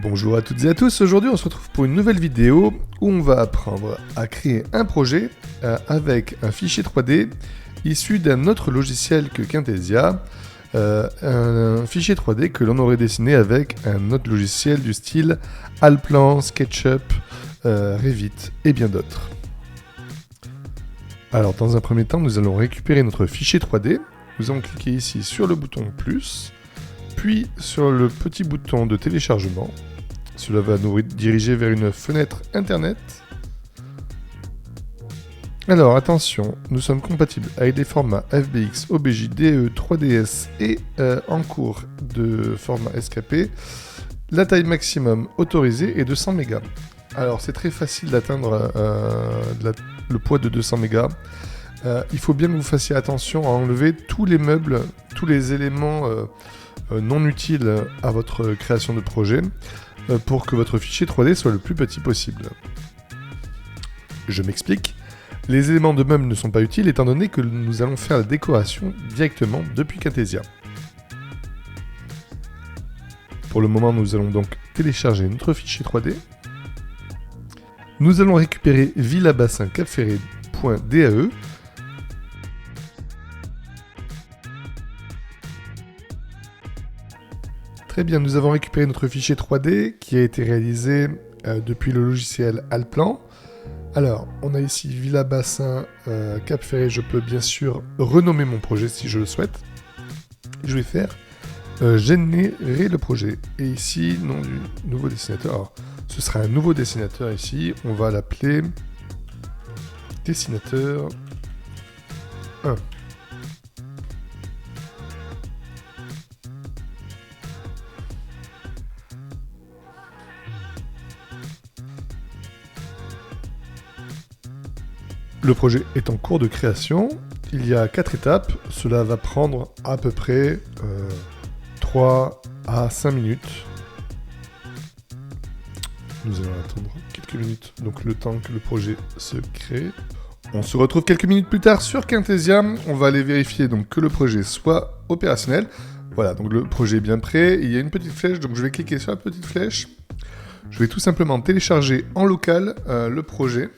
Bonjour à toutes et à tous, aujourd'hui on se retrouve pour une nouvelle vidéo où on va apprendre à créer un projet avec un fichier 3D issu d'un autre logiciel que Camtasia, un fichier 3D que l'on aurait dessiné avec un autre logiciel du style Allplan, SketchUp, Revit et bien d'autres. Alors dans un premier temps, nous allons récupérer notre fichier 3D, nous allons cliquer ici sur le bouton plus, puis sur le petit bouton de téléchargement. Cela va nous diriger vers une fenêtre internet. Alors attention, nous sommes compatibles avec les formats FBX, OBJ, DE, 3DS et en cours de format SKP. La taille maximum autorisée est 200 mégas. Alors c'est très facile d'atteindre le poids de 200 mégas. Il faut bien que vous fassiez attention à enlever tous les meubles, tous les éléments non utiles à votre création de projet pour que votre fichier 3D soit le plus petit possible. Je m'explique. Les éléments de meubles ne sont pas utiles étant donné que nous allons faire la décoration directement depuis Camtasia. Pour le moment, nous allons donc télécharger notre fichier 3D. Nous allons récupérer villabassin-cap-ferré.dae. Très bien, nous avons récupéré notre fichier 3D qui a été réalisé depuis le logiciel Allplan. Alors, on a ici Villa Bassin, Cap Ferré. Je peux bien sûr renommer mon projet si je le souhaite. Je vais faire générer le projet. Et ici, nom du nouveau dessinateur. Alors, ce sera un nouveau dessinateur ici. On va l'appeler dessinateur 1. Le projet est en cours de création, il y a 4 étapes, cela va prendre à peu près 3 à 5 minutes. Nous allons attendre quelques minutes, donc le temps que le projet se crée. On se retrouve quelques minutes plus tard sur Camtasia, on va aller vérifier donc que le projet soit opérationnel. Voilà, donc le projet est bien prêt, il y a une petite flèche, donc je vais cliquer sur la petite flèche. Je vais tout simplement télécharger en local le projet.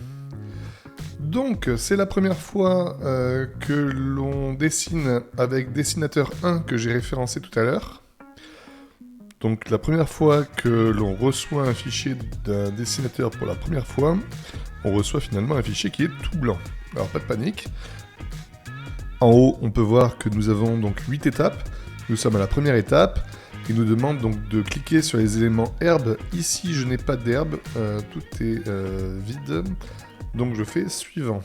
Donc, c'est la première fois que l'on dessine avec Dessinateur 1 que j'ai référencé tout à l'heure. Donc, la première fois que l'on reçoit un fichier d'un dessinateur pour la première fois, on reçoit finalement un fichier qui est tout blanc. Alors, pas de panique. En haut, on peut voir que nous avons donc 8 étapes. Nous sommes à la première étape. Il nous demande donc de cliquer sur les éléments herbes. Ici, je n'ai pas d'herbe. Tout est vide. Donc je fais suivant.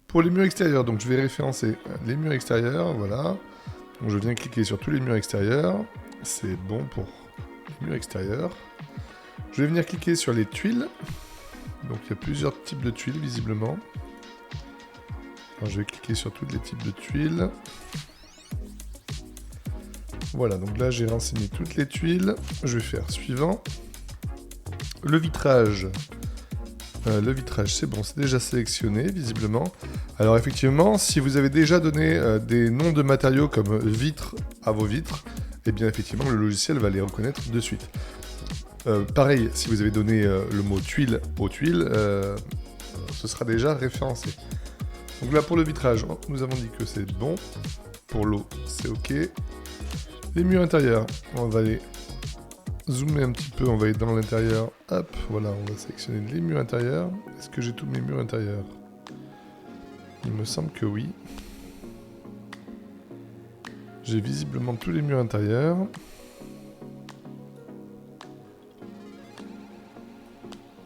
Pour les murs extérieurs, donc je vais référencer les murs extérieurs, voilà. Donc je viens cliquer sur tous les murs extérieurs. C'est bon pour les murs extérieurs. Je vais venir cliquer sur les tuiles. Donc il y a plusieurs types de tuiles visiblement. Alors, je vais cliquer sur tous les types de tuiles. Voilà, donc là j'ai renseigné toutes les tuiles. Je vais faire suivant. Le vitrage. Le vitrage, c'est bon, c'est déjà sélectionné, visiblement. Alors effectivement, si vous avez déjà donné des noms de matériaux comme vitres à vos vitres, eh bien effectivement, le logiciel va les reconnaître de suite. Pareil, si vous avez donné le mot tuile aux tuiles, ce sera déjà référencé. Donc là, pour le vitrage, nous avons dit que c'est bon. Pour l'eau, c'est OK. Les murs intérieurs, on va les zoomer un petit peu, on va aller dans l'intérieur. Hop, voilà, on va sélectionner les murs intérieurs. Est-ce que j'ai tous mes murs intérieurs? Il me semble que oui. J'ai visiblement tous les murs intérieurs.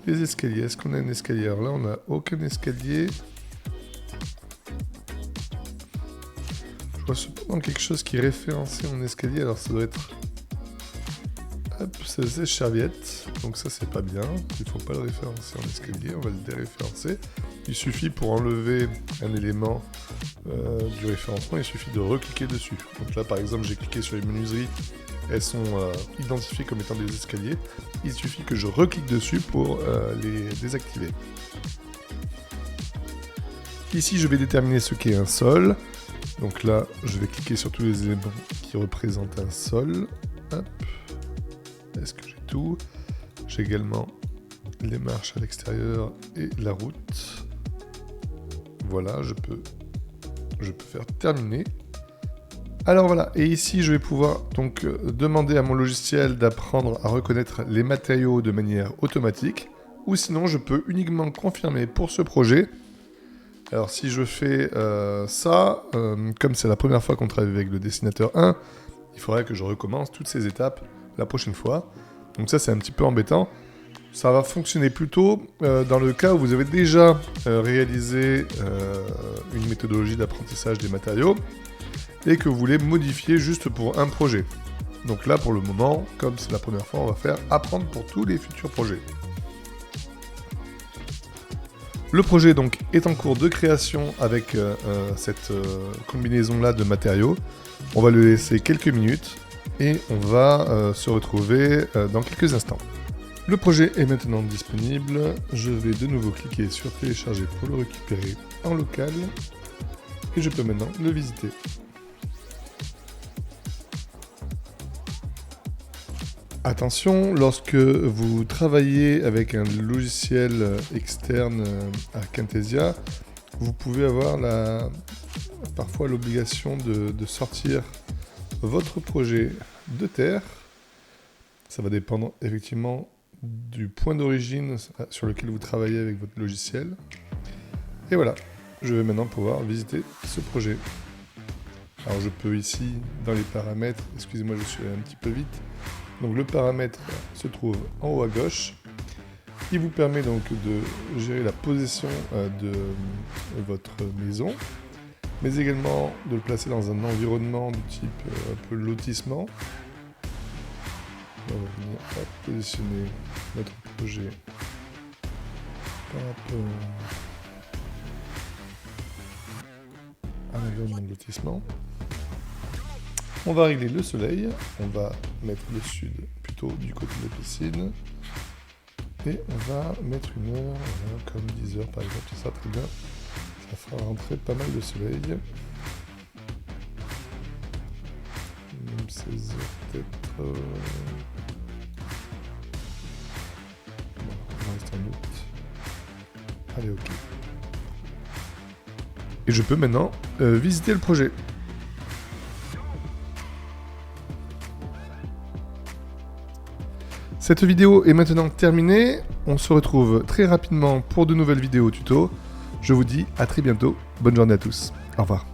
Les escaliers, est-ce qu'on a un escalier? Alors là, on n'a aucun escalier. Je vois cependant quelque chose qui est référencé en escalier, alors ça doit être... Hop, c'est serviette, donc ça c'est pas bien, il faut pas le référencer en escalier, on va le déréférencer. Il suffit pour enlever un élément du référencement, il suffit de recliquer dessus. Donc là par exemple j'ai cliqué sur les menuiseries, elles sont identifiées comme étant des escaliers, il suffit que je reclique dessus pour les désactiver. Ici je vais déterminer ce qu'est un sol, donc là je vais cliquer sur tous les éléments qui représentent un sol. Hop. Est-ce que j'ai tout? J'ai également les marches à l'extérieur et la route. Voilà, je peux faire terminer. Alors voilà, et ici je vais pouvoir donc demander à mon logiciel d'apprendre à reconnaître les matériaux de manière automatique, ou sinon je peux uniquement confirmer pour ce projet. Alors si je fais ça, comme c'est la première fois qu'on travaille avec le dessinateur 1, il faudrait que je recommence toutes ces étapes la prochaine fois. Donc ça c'est un petit peu embêtant. Ça va fonctionner plutôt dans le cas où vous avez déjà réalisé une méthodologie d'apprentissage des matériaux et que vous voulez modifier juste pour un projet. Donc là, pour le moment, comme c'est la première fois, on va faire apprendre pour tous les futurs projets. Le projet donc est en cours de création avec cette combinaison-là de matériaux. On va le laisser quelques minutes et on va se retrouver dans quelques instants. Le projet est maintenant disponible. Je vais de nouveau cliquer sur télécharger pour le récupérer en local et je peux maintenant le visiter. Attention, lorsque vous travaillez avec un logiciel externe à Camtasia, vous pouvez avoir parfois l'obligation de sortir votre projet de terre. Ça va dépendre effectivement du point d'origine sur lequel vous travaillez avec votre logiciel. Et voilà, je vais maintenant pouvoir visiter ce projet. Alors je peux ici, dans les paramètres, excusez-moi je suis allé un petit peu vite, donc le paramètre se trouve en haut à gauche. Il vous permet donc de gérer la position de votre maison, mais également de le placer dans un environnement du type un peu lotissement. On va venir positionner notre projet par rapport à l'environnement de lotissement. On va régler le soleil, on va mettre le sud plutôt du côté de la piscine. Et on va mettre une heure, voilà, comme 10 heures par exemple, ça sera très bien. Ça fera rentrer pas mal de soleil. Même 16 heures peut-être. Bon, on va rester en août. Allez, ok. Et je peux maintenant visiter le projet. Cette vidéo est maintenant terminée. On se retrouve très rapidement pour de nouvelles vidéos tuto. Je vous dis à très bientôt. Bonne journée à tous. Au revoir.